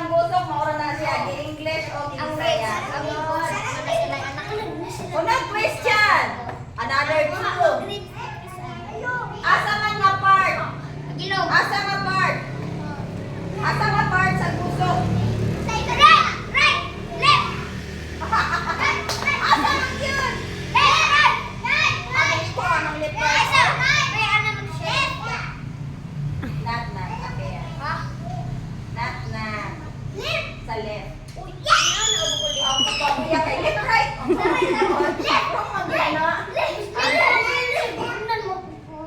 ang gusok, maura na siya. English o Bisaya. Unang question. Another two. Asa man nga part? Asa nga part? Asa nga part sa gusok? Asa man yun? Ano ko? Anong left right? Not. Okay. Not. Sa left. Ang pagkakuya kay left right.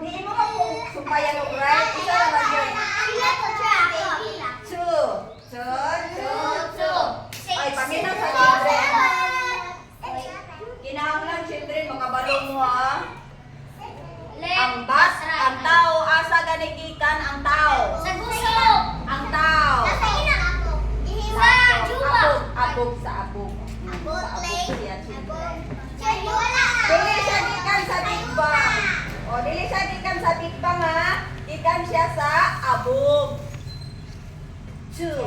Di mo ka po sumpayan mo right. Isa naman yun. Two. Ay, paminaw sa children. Kinahanglan children, makabalo mo ha. Ang tao, asa ganigikan ang tao. Ang tao. Abog sa abog. Siya children. Dili siya gikan sa Big Bang. O, dili siya gikan sa Big Bang ha. Gikan siya sa abog. Two.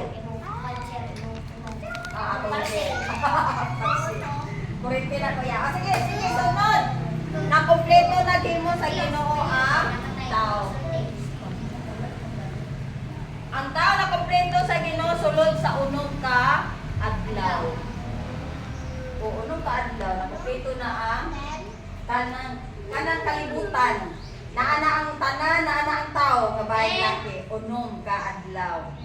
Kurente na kuya. O, sige, sunod. Nakompleto na mo sa Ginoo ang tao. Ang tao na kompleto sa Ginoo sulod sa unong ka adlaw. O unong ka adlaw nakompleto na ang kanang kalibutan. Naana ang tanan, naana ang tao nga bahay laki. Unong ka adlaw.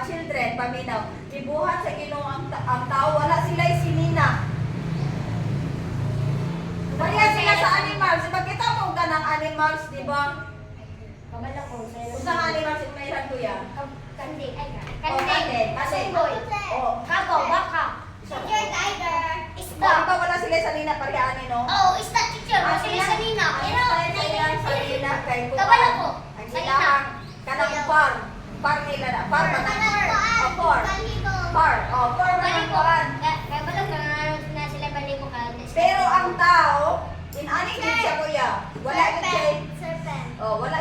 Children, paminaw. Ibuhat sa Ginoo ang tao wala sila'y sinina. Kaya sila sa animals. Ipagkita mo ka ng animals, di ba? Kung sa animals, mayroon ko yan. Kanding. Baka wala sila sa nina parihani, no? Ang silang kanang par nila na. Par pero ang tao, inani din siya kuya. Wala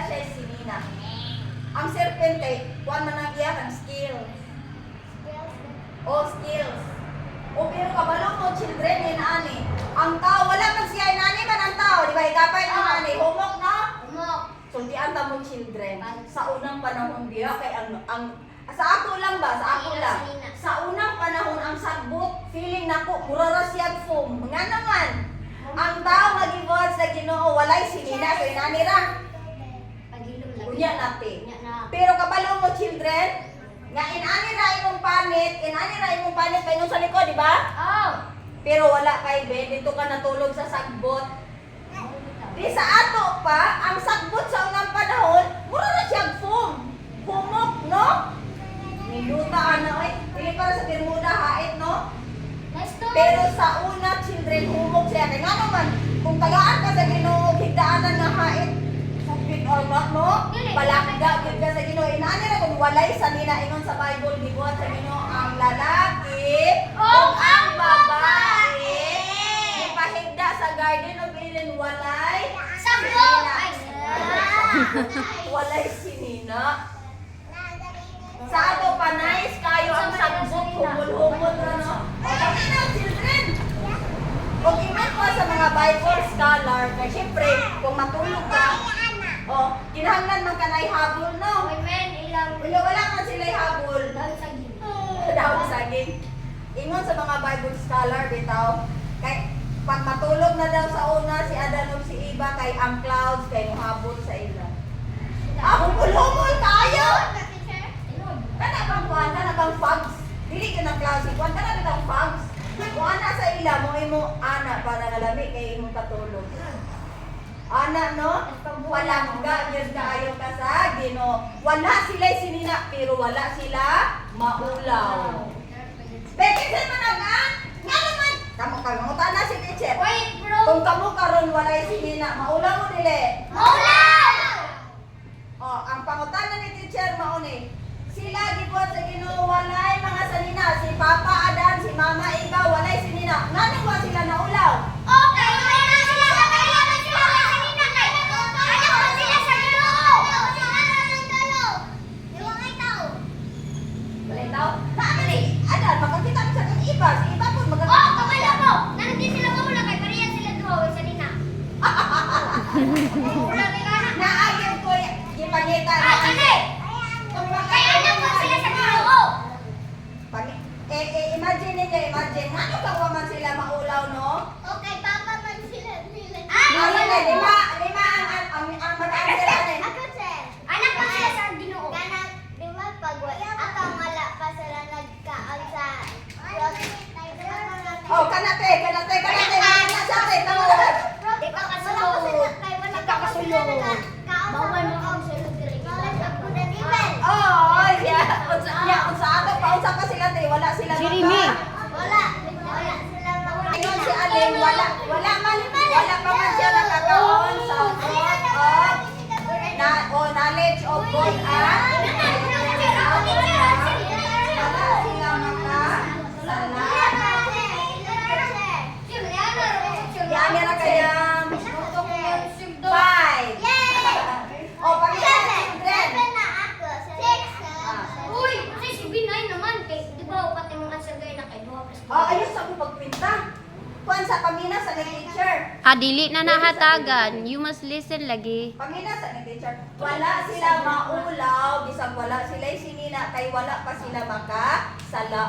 siya sinina. Ang serpent ay kuan man ang iya ang skills. Skills. Pero kabalo mo children inani. Ang tao wala man siya inani man ang tao, di ba? Higapay inani, humok na. Sundian ta mo children. Sa unang panahon diha kay ang sa ako lang. Sa unang panahon ang sagbot feeling nako mura siya foam. Nga naman. Ang tao magibuhat sa Ginoo walay sinina so inani ra. Unya natin. Pero kabalo mo children, nga inani ra imong panit kay nung sa likod, di ba? Pero wala kay bed dito ka natulog sa sagbot. Di sa ato pa, ang sagbot sa unang panahon, mura na siyang foam. Humok, no? Niluta dili para sa Bermuda hait, no? Pero sa una, children, humok siya. Kaya nga naman, kung tagaan ka sa Ginoo, higdaanan nga hait, sugpit or not, no? Palakda, gid ka sa Ginoo. Inani na kung walay sa ninaingon sa Bible, gibuhat sa Ginoo ang lalaki o ang babae. Ipahigda sa Garden of Eden, walay walay sinina. Sa ato panais kayo ang sagbot, humul-humul na, no? Okay na, children. Kung iman ko sa mga Bible scholar, kaya syempre, kung matulog ka, kinahanglan man ka na ihabol, no? Wala man sila ihabol. Dahon saging. Ingon sa mga Bible scholar, bitaw, kay pag matulog na daw sa una, si Adan o si Eva, kay ang clouds, kay habol sa ila. Humul-humul kayo! Kana bang fogs? Dili ka ng klase. Kuan ka na ng fogs. Kuan na sa ila mo imo ana para nalami kay imong katulog. Ana no? Walangga yun kaayo ka sa Ginoo. Wala sila sinina pero wala sila maulaw. Teacher man nga naman. Kamo kamutan na si teacher. Kung kamo karon wala sinina, maulaw mo dili. Maulaw! Ang pangutana ni teacher mao ni sila gibuhat sa Ginoo walay mga sanina, si Papa Adan, si Mama Eva walay sinina. Ngano ba sila naulaw? Okay, wala sila sa kailangan sila sa sanina kay. Ano ba sila sa Ginoo? Wala nang talo. Di ba ngay tao? Wala tao? Naami Ano, makakita mo sa kung iba. Si iba po, Oh, kabalo mo! Nandun sila maula kay pareha sila duha sa nina. Wala kay kana. Naayon ko, ipangita. Ah, kani! Kay anak ko sila sa duha. Imagine ninyo, imagine. Ano ka man sila maulaw, no? Okay, papa man sila. Lima ang mag-answer ano eh. Ako, sir. Anak ko sila sa Ginoo. Kana, di ba pag ako wala pa sila nagkaan sa Oh, kanate. Nasabi, tama na. Di pa kasulod. Di pa kasulod. Bawal mo ang sulod diri. Ako na nivel. Oh, yeah. Unsa ato pa unsa pa sila te, wala sila. Jeremy. Wala sila mawala. Ayun si Alin, wala pa man siya nakakaon sa fruit of knowledge of God at wala sila makasala. Yan na kaya five. Oh, pamilya children. Uy, kasi si Binay naman, di ba pati mga sagay na kay 2 plus 2? Oh, ayun sa pagpinta. Kuan sa pamina sa teacher. Dili na nahatagan. You must listen lagi. Pamina sa teacher. Wala sila maulaw, bisag wala sila sinina kay wala pa sila makasala.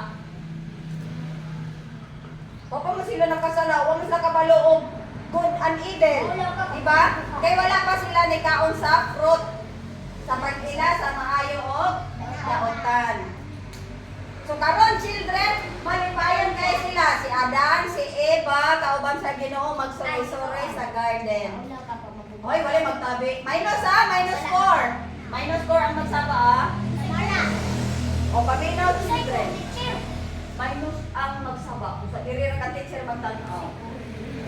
O pa mo sila nakasala, wa mo sila kabalo og good and evil. Diba? Kay wala pa sila nikaon sa fruit. Sa pag-ila sa maayo og daotan. So karon children, malipayon kay sila si Adan, si Eva, kauban sa Ginoo magsuroy-suroy sa garden. Hoy, wala magtabi. Minus 4. Minus 4 ang magsaba O paminaw children. Minus ang magsaba. Kung sa diri ra ka teacher magtanaw.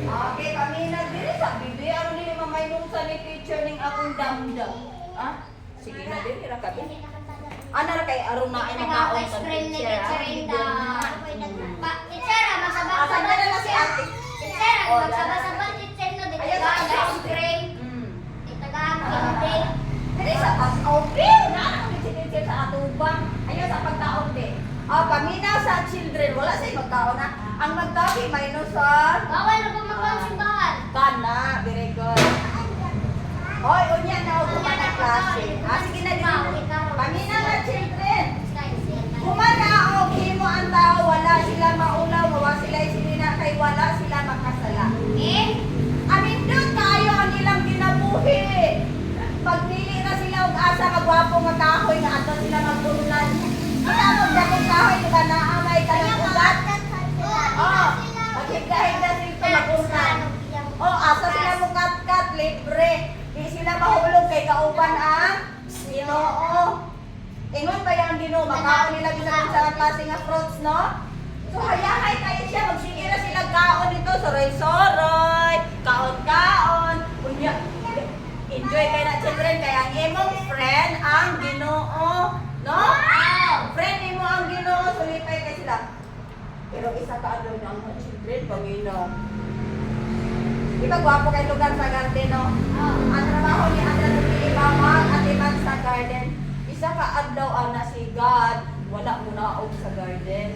Okay, paminaw diri sa bibi ano nili maminus sa ni teacher ning akong damdam. Sige na diri ra ka. Ano na kay aron na ay nakaon sa teacher. Teacher, Asan na na si ate? Teacher, magsaba-saba teacher no dito. Ayun, Ice cream. Itagaan candy. Dili sa pag-open na ang teacher sa atubang. Ayun sa pagkaon di. Paminaw sa children, wala say magkaon na. Ang magtabi minus sa Bawal na po magkonsimbahan. kana, very good. Hoy, unya na og kuman na klase. Sige na dili. Paminaw na children. Kumana og himo ang tao, wala sila maulaw, wala sila sinina kay wala sila makasala. Anindot kayo ang ilang ginabuhi. Pagpili na sila og asa magwapo nga kahoy nga ato sila magbunulan. Kinamog dakong kahoy nga naamay kanang ugat. Maghigda-higda sila mabunulan. Asa sila mukat-kat libre. Di sila mahulog kay kauban ang Ginoo. Ingon pa yung Ginoo, makaon nila ginawa sa klase nga fruits, no? So hayahay kayo siya, magsige na sila kaon dito, soroy-soroy, kaon-kaon. Unya, enjoy kayo na children, kaya ang imong friend ang Ginoo, no? Friend mo ang Ginoo, sulipay kayo sila. Pero isa ka ano na ang children, Panginoon. Di ba gwapo kayo lugar sa garden, no? Ang trabaho ni Andra Ibamag at Iman sa garden. Isa ka adlaw ana si God, wala mo naog sa garden.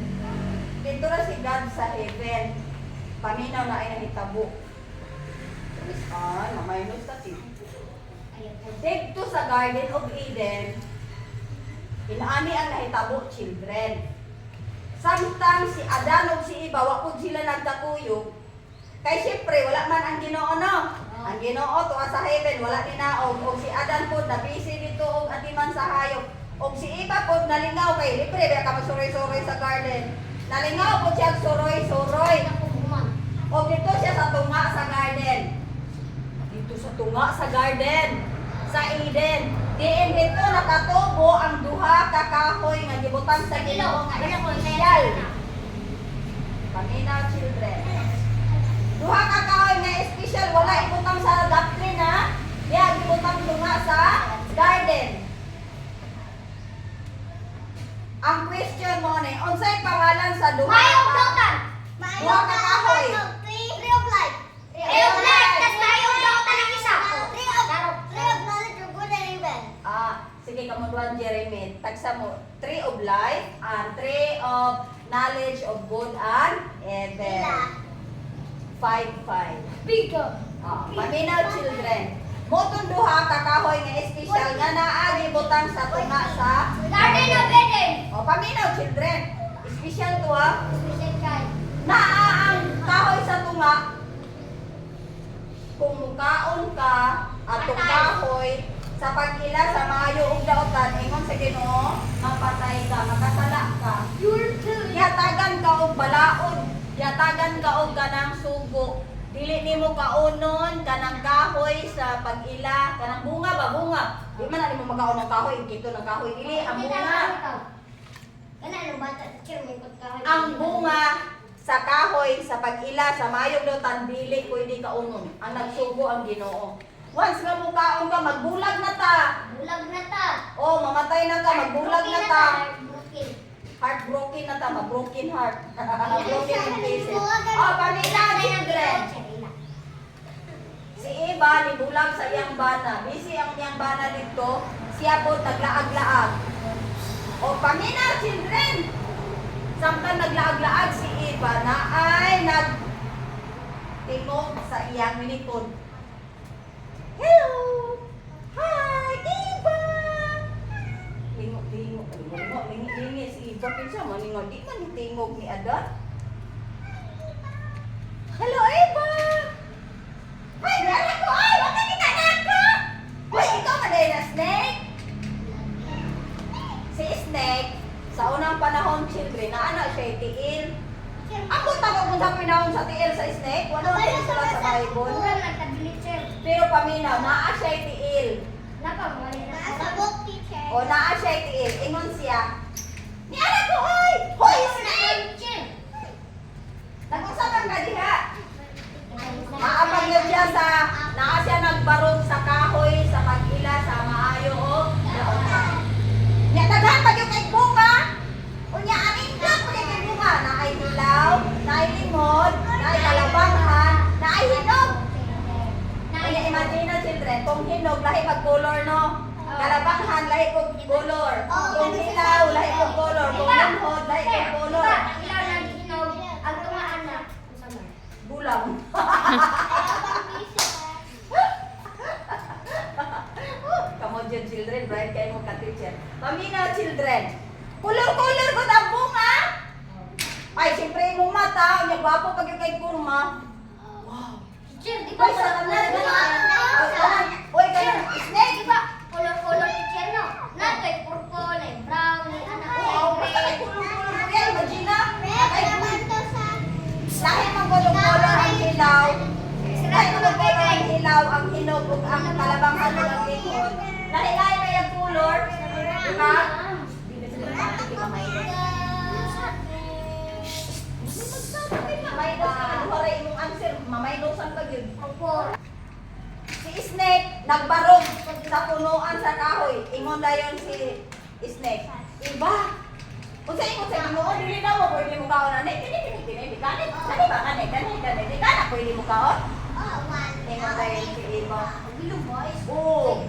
Dito na si God sa heaven. Paminaw na ay nahitabo. Mamaynos na si. Dito sa Garden of Eden, inaani ang nahitabo children. Samtang si Adan ug si Eva, wa pud sila nagkakuyog. Kay siyempre, wala man ang Ginoo, no? Ang Ginoo to sa heaven, wala tinaog. O si Adan po, nabisi dito og atiman sa hayop. O si Eva po, nalingaw kay libre, kaya ka masuroy-suroy sa garden. Nalingaw po siya suroy-suroy. O dito siya sa tunga sa garden. Dito sa tunga sa garden. Sa Eden. Diin dito nakatubo ang duha ka kahoy nga gibutan sa Ginoo nga espesyal. Paminaw children. Duha ka kahoy nga espesyal, wala ibutang sa doctrine ha. Diya gibutang tunga sa garden. Ang question mo ni, unsay pangalan sa duha ka? Duha ka kahoy. Tree of life. Tree of life. Tas tayo daw tanang isa. Tree of knowledge of good and evil. Sige ka kamutuan Jeremy. Tagsa mo, tree of life, and tree of knowledge of good and then 5. Bigger. Paminaw children. Motong duha kakahoy nga espesyal nga naa gibutang sa tunga sa Garden of Eden. paminaw children. Espesyal to ha. Special kind. Naa ang kahoy sa tunga. Kung mukaon ka atong kahoy sa pag-ila sa maayo ug daotan ingon sa Ginoo mapatay ka, makasala ka. You're too. Yatagan ka og balaod, yatagan ka og kanang sugo. Dili nimo kaunon kanang kahoy sa pag-ila, kanang bunga ba bunga. Di man na nimo makaon ng kahoy, kito ng kahoy dili ang bunga. Ano bata teacher may pagkain. Ang bunga sa kahoy sa pag-ila sa mayong lutan dili pwede kaunon. Ang nagsugo ang Ginoo. Once nga mukaon ka magbulag na ta. Bulag na ta. Oh, mamatay na ka, magbulag na ta. Broken. Heartbroken na ta, mag-broken heart. Broken Broken in pieces. Oh, pamila children. Si Eva nibulag sa iyang bana. Busy ang iyang bana dito. Siya po naglaag-laag. O pamina children. Samtang naglaag-laag si Eva na ay nagtingog sa iyang minikod. Hello! Hi, Eva! Lingo, lingi si Eva. Kinsa man lingo, di man tingog ni Adan. Hello, Eva! Ay, dala ko! Ay, wag ka kita nako! Uy, ikaw maday na snake? Si Snake, sa unang panahon, children, na anak siya tiil. Ako tago kung sa pinahon sa tiil sa Snake, wala ang sulat sa Bible. Mura nagkabilit sir. Pero paminaw, naa siya tiil. Napamali na. Sabok teacher. O naa siya tiil. Ingon siya, ni anak ko, oy! Hoy, Snake! Nag-usapan ka diha. Maapag yun siya sa, naa siya nagbarog sa kahoy, sa pag-ila, sa maayo o daotan. Nya daghan pa yung kay bunga. Unya aning lang ko kay bunga, naay hilaw, naay limod, naay kalabanghan, naay hinog. Unya imagine na children, kung hinog lahi pag color no. Kalabanghan lahi pag color. Kung hilaw lahi pag color, kung limod lahi pag color. Ang ilaw na hinog, ang tumaan na. Bulang. Come on, children, bright kayo mo ka-teacher. Paminaw, children. Kulor-kulor ko na bunga. Ay, siyempre mong mata. Unya, gwapo pag yung kay kurma. Wow. Teacher, di ba Uy, sa kanan. Uy, ganun. Snake. Di ba? Color-color teacher no? Natoy purple, brown, anak Wow, ko basta kay kulor-kulor ko yan. Imagine na. Kay lahi mang kulor-kulor ang hilaw. Lahi mang kulor ang hilaw, ang hinog, ug ang kalabanghan ug ang limod. Lahi-lahi na yung kulor. Diba? Mamaydos ka, aduhara imong answer, mamaydosan ka yun. Si Snake, nagbarog sa punuan sa kahoy. Ingon dayon si Snake. Iba, kung sa ingon sa inyo, dili na mo, pwede mo kaon na, hindi kanit. Kani ba, kanit, di ka na pwede mo kaon? Ingon dayon si Iba. Oo.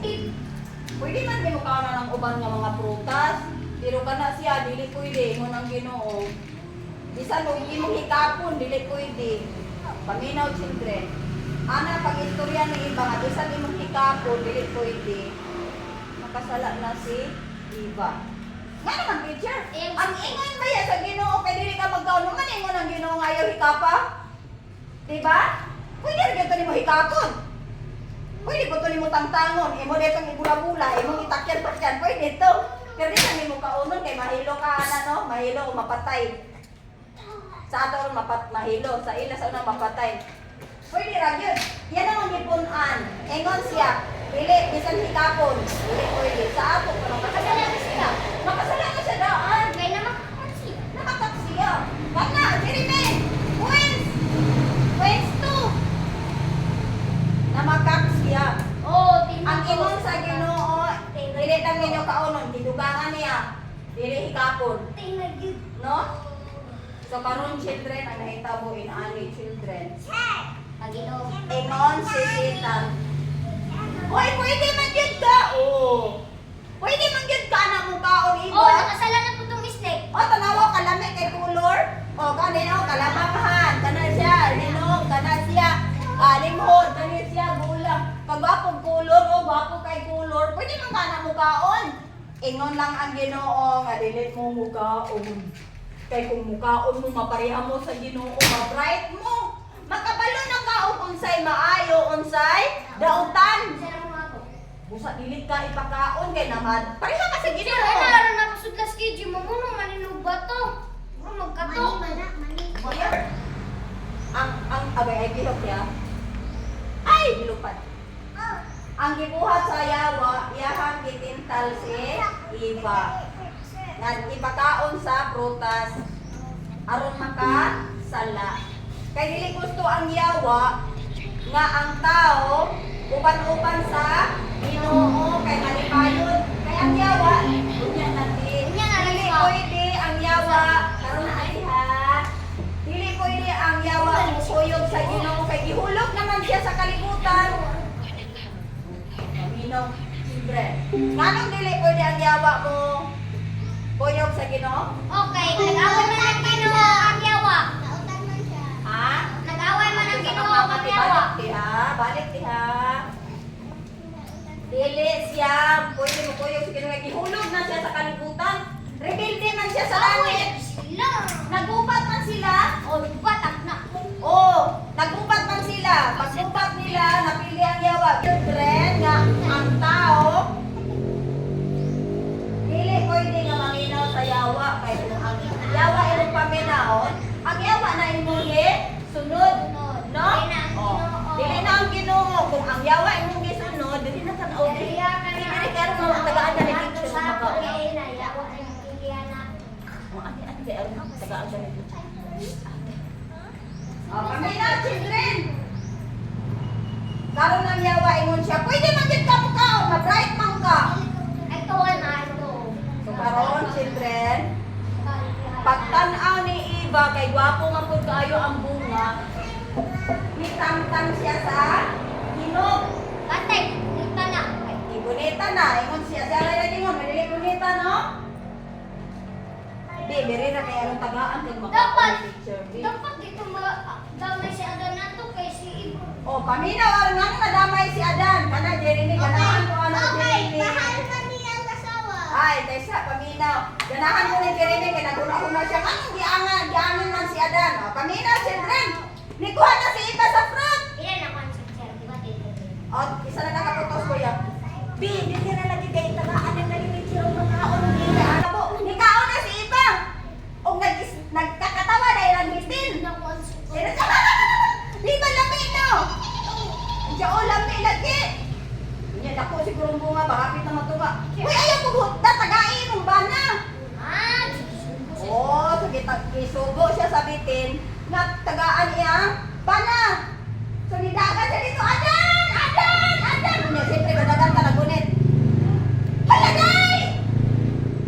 Pwede man di mo kaon na ng uban nga mga prutas. Pero kana siya, dili pwede, ingon ang Ginoo. Bisan mo, hindi mo hikapon, dili pwede. Paminaw, children. Ana, pag istorya ni Iba, nga bisan mo hikapon, dili pwede. Makasala na si Iba. Nga naman, teacher. Ang ingon ba yan sa Ginoo, kay dili ka magkaon, naman ingon ang Ginoo nga ayaw hikapa? Diba? Pwede rin ito ni mo hikapon. Pwede ko ito ni mo tangtangon. Imo dito ang ibula-bula, imo itakyan-takyan, pwede ito. Pero di ka ni mo kaunon, kay mahilo ka, no? Mahilo o mapatay. Sa ato mahilo, sa ila sa unang mapatay. Pwede ra gyud. Yan ang gipunan. Engon siya, dili bisan hikapon, dili pwede. Sa ato kuno makasala na siya. Makasala na siya daan. Kaya naman kasi. Nakatak siya. Kana, Jeremy. Wins 2. Namakak siya. Oh, Ang ingon sa Ginoo, dili lang ninyo kaunon, didugangan niya. Dili hikapon. No? So karon children, ang nahitabo in ani children. Ingon si Satan. Hoy, pwede man yun ka! Oo. Pwede man gyud ka na mo kaon iba. Oh, nakasala na po tong snake. O, tanawa kalami kay color. O, kanin o, kalamanghan. Kana siya, linog, kana siya. Limhod, kana siya, gulang. Pag wapong color o, wapo kay color, pwede man ka na mo kaon. Ingon lang ang Ginoo nga dili mo mukaon. Kay kung mukaon mo, mapareha mo sa Ginoo, ma-bright mo. Makabalo na ka og unsay maayo, unsay dautan. Isa na mo nga po. Busa dili ka ipakaon kay naman. Pareha ka sa Sir, Ginoo. ay nalaro na pasudlas kay Jim. Mamuno maninog ba to? Muro magkato. Kuya, ang abay ay gihok ya. Ay, gilupat. Ang gibuhat sa yawa, iyahang gitintal si Iba. Nga ipakaon sa prutas aron maka sala. Kay dili gusto ang yawa nga ang tao uban-uban sa Ginoo kay malipayon. Kay ang yawa, unya natin. Unya na rin Dili po. pwede ang yawa karon na ay ha. Dili pwede ang yawa musuyog sa Ginoo kay gihulog naman siya sa kalibutan. Aminong libre. Nganong dili pwede ang yawa mo kuyog sa Ginoo? Okay, nag-away man ang Ginoo ang yawa. Ha? Nag-away man ang Ginoo ang yawa. Balik diha, balik diha. Dili siya, pwede mo kuyog sa Ginoo. Gihulog na siya sa kalibutan. Rebelde man siya sa langit. Sila. Nagupat man sila. Oh, batak na. Oh, nagupat man sila. Paggupat nila, napili ang yawa. Children, nga ang tao, dili pwede nga maminaw sa yawa. Kaya kung ang yawa ilong paminaon, ang yawa na imuhi, sunod. No? Oh, dili na ang Ginoo. Kung ang yawa imong gisunod, dili na kan og. Dili kaya mo tagaan na ni picture maka. Oh, ani kaya tagaan na ni picture. Oh, paminaw children. Karon ang yawa ingon siya, pwede man gyud ka mukaon, ma-bright man ka. So karon children, pagtan-aw ni Iba kay gwapo nga pud kaayo ang bunga. Nitangtang siya sa hinog. Ibunita na, ingon siya. Siya rin ingon, madili bunita, no? Di, beri na kaya ang tagaan kag makaon picture. Di. Oh, paminaw ang nga nadamay si Adan. Kana Jeremy, ganahan ko ano Jeremy. Ay, tesa, paminaw. Ganahan ko ni Jeremy, kaya naguna-una siya. Anong giangan man si Adan. Oh, paminaw, children. Nikuha na si Iba sa fruit. O, isa na nakaputos ko yan. Bi, hindi na lagi kayo tagaan ng nalimit siya ang makaon ng hindi. Ano po, nikaon na si Iba. O, nagkakatawa dahil ang bitin. Di ba lami, no? Diyan o, lami lagi. Yan, ako siguro bunga, bakapit na matuwa. Uy, ayaw ko, tatagain mong bana. Oh, so isugo siya sa bitin. Nga, tagaan niya, bana. So, nidagan siya dito, Adan! Unya, siyempre, gadagan ka nagunit. Hala, day!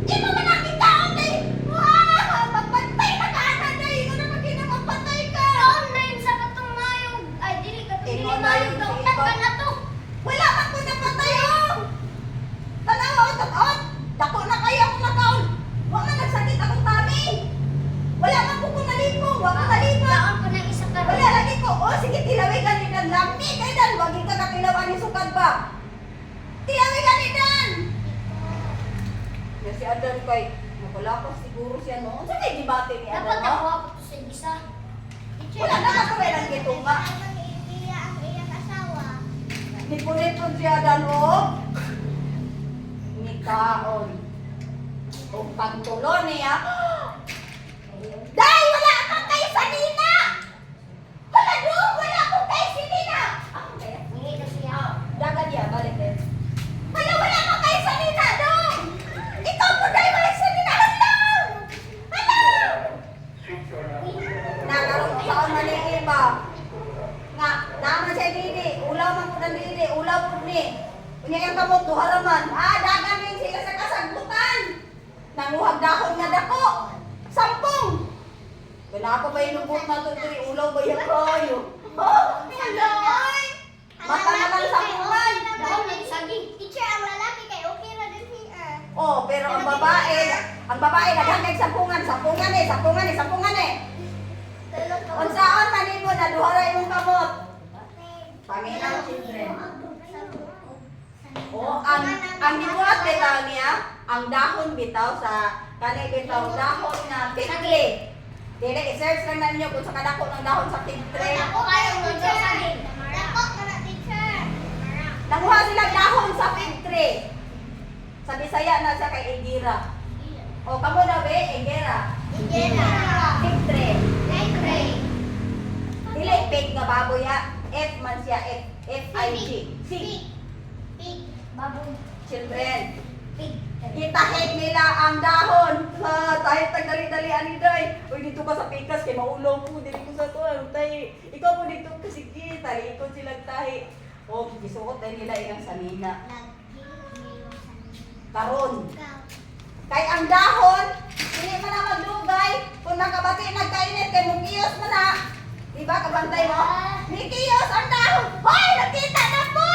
Di mo man ang ikaon, day! Wow! Magpantay na ka, Adan, day! Ikaw na magkina magpantay ka! Wala man ko napatay, oh! Tanawa, taon! Dako na kayo akong nakaon! Huwag na nagsakit akong tami! Wala man ko kung nalipong! Huwag ko nalipong! Wala lagi ko! Oh, sige, tilawin ka ni Dan. Lami kay Dan! Huwag ka katilawan ni sukad ba? Tilawin ka ni Dan! Yan si Adan kay... Napalapas siguro siya noon. Saan kayo dibate ni Adan, no? Wala na kakawin ang gitunga. Nipon-nipon siya Dan, oh! Nikaon. O pagtulo niya. Day! Wala kang kay Salina! Wala doon! Wala akong kay Salina! Ako kaya? Dagan niya, balik din. Wala kang kay Salina doon! Ikaw po day! Wala Salina! Hello! Nakaroon sa una ni Iba. Nga, naman siya didi. Ulaw man po ng didi. Ulaw po ni. Kunya yung kamot, duharaman. Dagan rin sila sa kasagutan. Nanguhag dahon nga dako. Sampung! Wala pa ba yung lubot na ito? Ulaw ba yung kayo? Oh, hello! Mata na lang sampungan. Teacher, ang lalaki kay okay na din siya. Oh, pero ang babae naghangag sampungan eh. Unsaon man nimo na duha ra imong kamot? Panginaw children. Oh, ang gibuhat bitaw niya, ang dahon bitaw sa kanay bitaw dahon nga figtree. Dili i-search lang na ninyo kung sa kadako ng dahon sa figtree. Nanguha sila dahon sa figtree. Sa Bisaya na siya kay Egira. O kamo na be, Egira. Figtree. Dili fig nga baboy ha. F man siya, F-I-G. Fig. Children. Itahig nila ang dahon. Tayo tagdali-dali aniday. Uy, dito ka sa pikas kay maulaw po. Dili ko sa to. Tayo. Ikaw po dito kasi kita. Ikot silang tahi. O, gisuot na nila ilang sanina. Karon. Kay ang dahon, hindi man na magdugay. Kung nakabati, nagkainit, kay mukiyos mo na. Diba, kabantay mo? Nikiyos ang dahon. Hoy, nakita na po!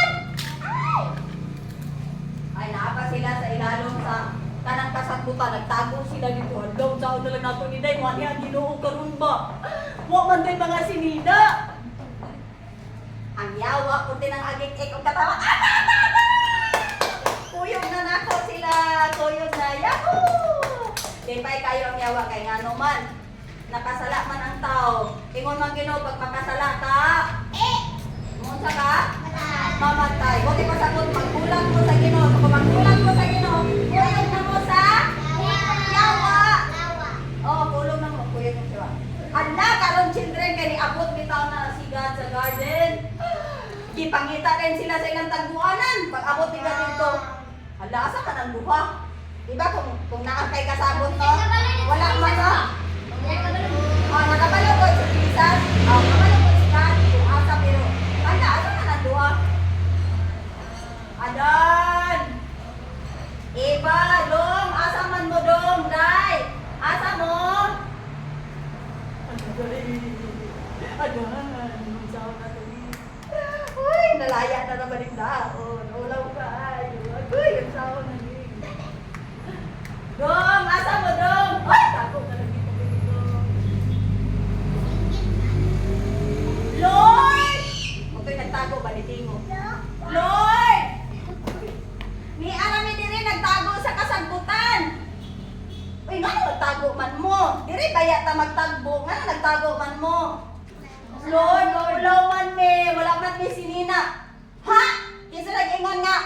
Ay, naapa sila sa ilalong sa kanang kasakbutan. Nagtago sila dito. Hello, saan na lang nato ni Day. Wani ang ginoo karon ba? Wa man day mga sinida. Ang yawa, kunti ng agik-ik ang katawa. Kuyog na nako sila. Kuyog na. Yahoo! Di pa'y kayo ang yawa kay nga naman. Nakasala man ang tao. Ingon man Ginoo pag makasala ka. Munsa ka? Mamatay. Buti pa sagot, magbulag mo sa Ginoo. Kung magbulag mo sa Ginoo, kuyog na mo sa yawa. Oh, kulong na mo. Kuyog na siya. Hala, karon children, kaya niabot bitaw na si God sa garden. Gipangita rin sila sa ilang tagbuanan. Pag abot nila dito, hala, asa ka ng buha? Diba kung naakay kasabot to, wala man no? Oh, nakabalo ko sa Jesus. Oh, nakabalo ko si God. Kung asa pero, hala, asa ka ng buha? Adan! Iba, dong! Asa man mo, dong, day! Asa mo? Adan! Saan na to? Uy, nalaya na naman yung daon. Ulaw ka, ayun. Uy, yung saan na yun. Dong! Asa mo, dong? Uy, tako na lang dito, dong. Lord! Okay, nagtago, baliting mo. Lord! Ni arami diri nagtago sa kasagbutan. Uy, nga nagtago man mo. Diri baya ta magtagbo. Nga nagtago man mo. Lord, maulaw man me. Wala man may sinina. Ha? Kisa nag-ingon nga.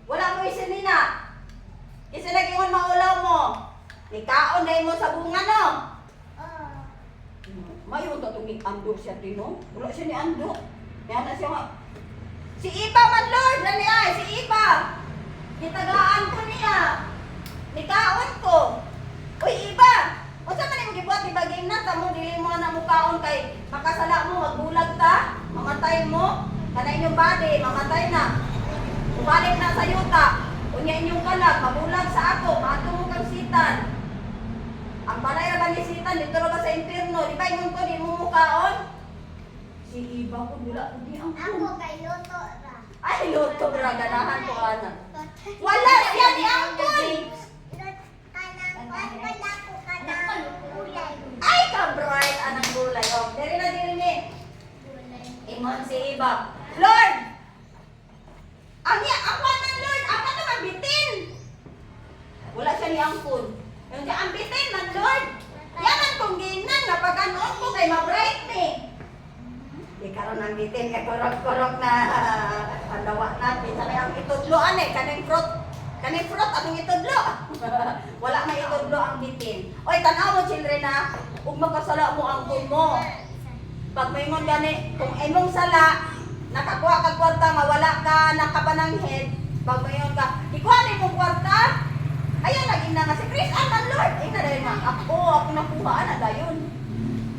Wala mo yung sinina. Kisa nag-ingon maulaw mo. Ikaon na mo sa bunga, no? Mayon ta itong ando siya din, no? Wala siya ni ando. Yan na siya nga. Si Iba man, Lord! Nani ay, si Iba! Kitagaan ko niya. Nikaon ko. Uy, Iba! O sa man yung gibuhat, diba game na, tamo, dili mo na mukaon kay makasala mo, magbulag ta, mamatay mo, kanay inyong body, mamatay na. Ubalik na sa yuta, unya inyong kalag, mabulag sa ako, maato mo kang sitan. Ang balay na ni sitan, dito na ba sa impyerno, di ba yung ko, di mo mukaon? Si Iba ko, wala ko di ang Ako kay Loto ra. ay, luto, ganahan ko, anak. Wala siya ni Angkol! Ay, ka-bright, anang gulay. O, diri na diri ni. Imon si Iba. Lord! Ang man, Lord! Ang na mabitin! Wala siya ni Angkol. Yung siya, ang bitin man, Lord! Yaman kong ginan, napag-anoon ko kay ma-bright ni. Di karon ang bitin, kay korok-korok na pandawa natin. Sa kaya ang itudloan eh, kaning fruit. Kaning fruit, atong itudlo. Wala na itudlo ang bitin. Oy, tanaw mo, children, ha? Huwag makasala mo ang kun mo. Pag may mon gani, kung imong sala, nakakuha ka kwarta, mawala ka, nakapananghid, pag may mon ka, ikuha ni mo kwarta. Ayun, naging na nga si Chris, man, Lord. Ay, na rin nga. Ako nakuha na dayon.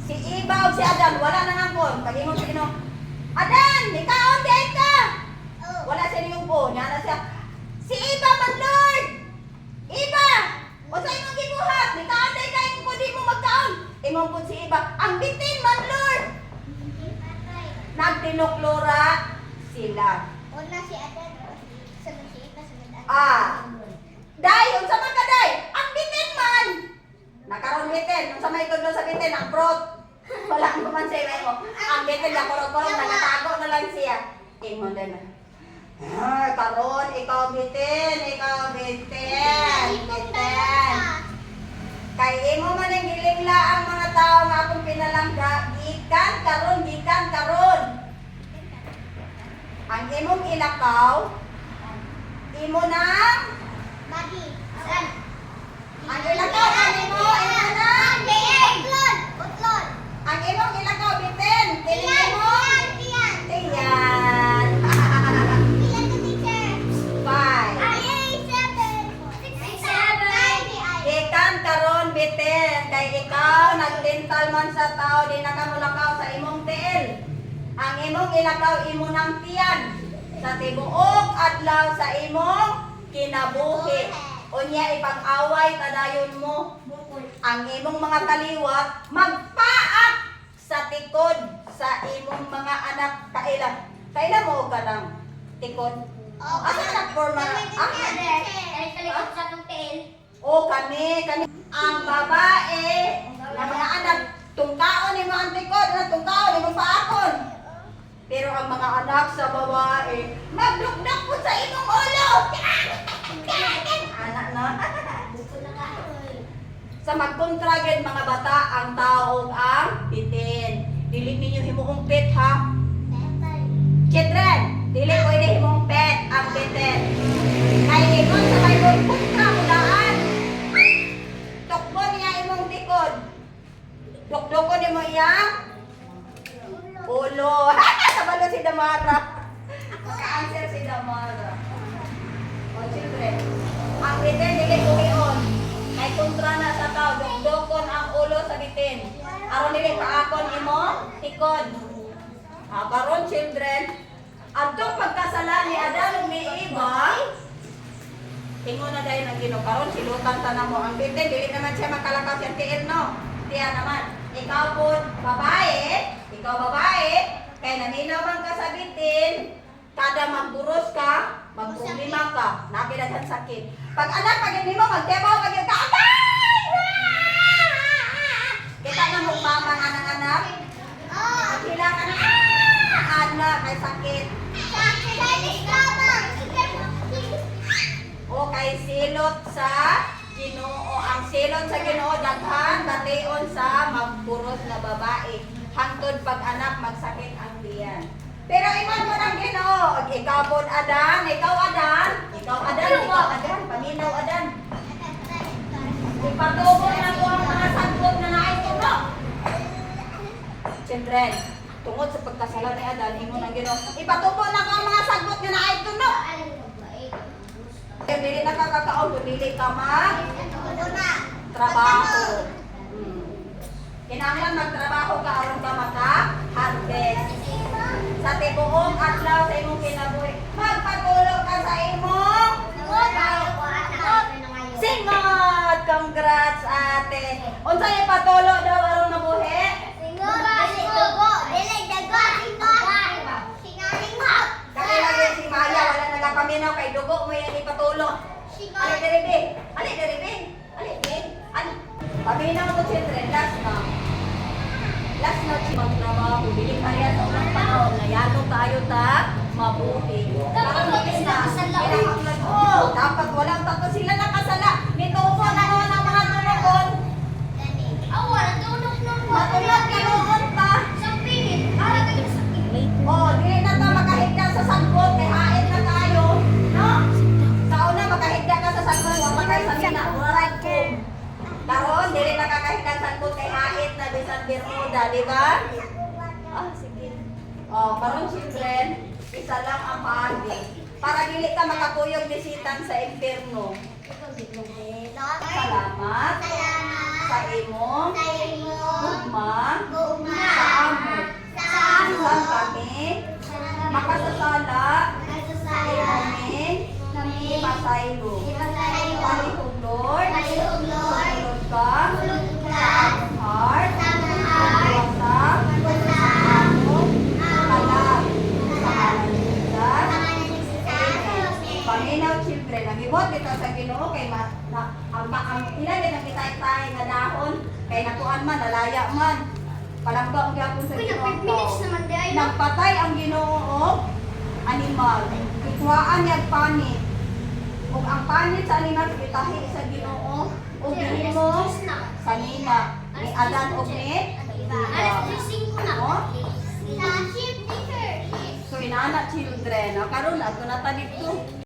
Si Iba o si Adan, wala na nga kon. Pag-ingon si Ino, Adan, ikaw, di ka! Wala siya niyong po. Niya na siya, si Iba man, Lord! Iba! O sa imong gibuhat, ikaw, di ka, yung po di mo magkaon. Imong po si Iba, ang bitin man, Lord! Nagtinuklura sila. Una si Adan, sunod si Iba, sunod Adan. Ah, Day, unsa man ka day? Ang bitin man. Nakaroon bitin, unsa may tudlo sa bitin ang fruit. Wala mo man sa imay mo. Ang bitin na kurong-kurong nagatago na lang siya. Imo din na. Karon ikaw bitin, bitin. Kay imo man ang gilingla ang mga tao nga akong pinalangga, gikan karon. Ang imong ilakaw, imo nang Bagi. Saan? ang ilakaw ang imo nang Utlon. ang imong ilakaw bitin, Tiyan. mo. Tiyan. Ilan ka, teacher? 5. Ay, 7. 7. Ikan karon bitin kay ikaw nagdental man sa tao di nakamulakaw sa imong tiil. Ang imong ilakaw imo nang tiyan sa tibuok adlaw sa imong kinabuhi. Unya ipag-away tadayon mo ang imong mga kaliwat magpaak sa tikod sa imong mga anak kailan mo ka ng tikod. Asa anak forma O kami ang babae na mga anak tungkaon ni mo ang tikod na tungkaon ni mo paakon. Pero ang mga anak sa babae magdugdog po sa imong ulo. Anak na. Sa magkontraged mga bata ang taog ang bitin. Dili ninyo himuong pet ha. Children, dili pwede himong pet ang bitin. Ay ingon sa Bible kontra mo daan. Tukbo niya imong tikod. Dukdoko ni mo iyang ulo. Sabalo si Damara. Maka-answer si Damara. O children, ang bitin dili kuhion. Ay kontra na sa tao, dukdokon ang ulo sa bitin. Aron dili paakon imo tikod. Karon children, adtong pagkasala ni Adan ug ni Eva, ingon na dayon ang Ginoo karon silutan ta namo ang bitin dili naman siya makalakaw sa tiil no. Tiya naman, ikaw babae, kay naminaw man ka sa bitin, kada magburos ka, magproblema ka, nakidaghan sakit. Pag anak pag hindi mo magtebaw pag yung kaatay! Kita na mong mama nga ng anak, maghila ka na, anak, kay sakit. O kay silot sa Ginoo. Ang silot sa Ginoo daghan bation sa magburos na babae. Hangtod pag anak magsakit ang tiyan. Pero iman mo ng Ginoo, ikaw pod Adan, paminaw Adan. Ipatubo na ko ang mga sagbot na naituno. Children, tungod sa pagkasala ni Adan, ingon ang Ginoo, ipatubo na ko ang mga sagbot na naituno. Dili nakakakaon, dili ka trabaho. Kinahanglan magtrabaho ka aron ka maka-harvest. Sa tibuok adlaw sa imong kinabuhi, magpatulog ka sa imong singot. Congrats ate. Unsa ipatulog daw aron mabuhi? Kaya lagi si Maya wala nagapaminaw kay dugo mo yan ipatulog. Ali deribe. Paminaw to children, last na magtrabaho. Dili kaya sa unang panahon na yanong tayo ta mabuhi. Parang mabis na. Dapat walang tato sila nakasala. Nitubo na noon ang mga tunukon. Matulog ka noon pa. Dili na ta makahigda sa sanggol. Kay haid na tayo. No? Sa una makahigda ka sa sanggol. Wala kayo sa mina. Right ko. Karon, dili nakakahigda sa sanggol kay haid na bisan Bermuda, di ba? Sige. Karon children, isa lang ang paagi. Para dili ka makakuyog bisitan sa impierno. Salamat sa imong gugma sa amo. Bisan kami makasasala imong ipasaylo. Palihog Lord, sumunod ka sa among heart, magwasag sa among kalag. Sa ngalan ni Jesus. Paminaw children, ang ibot dito sa Ginoo kay nakuan man, nalaya man. Palangga ang gyapon sa Uy, na 5 Ginoo. minutes naman di ay no. Nagpatay ang Ginoo og animal. Ikuhaan niya panit. Ug ang panit sa animal itahi sa Ginoo ug gihimo sa nina ni Adan ug ni Alas 3:05 na. Oh? Sa ship teacher. So inana children, karon ato na ta dito.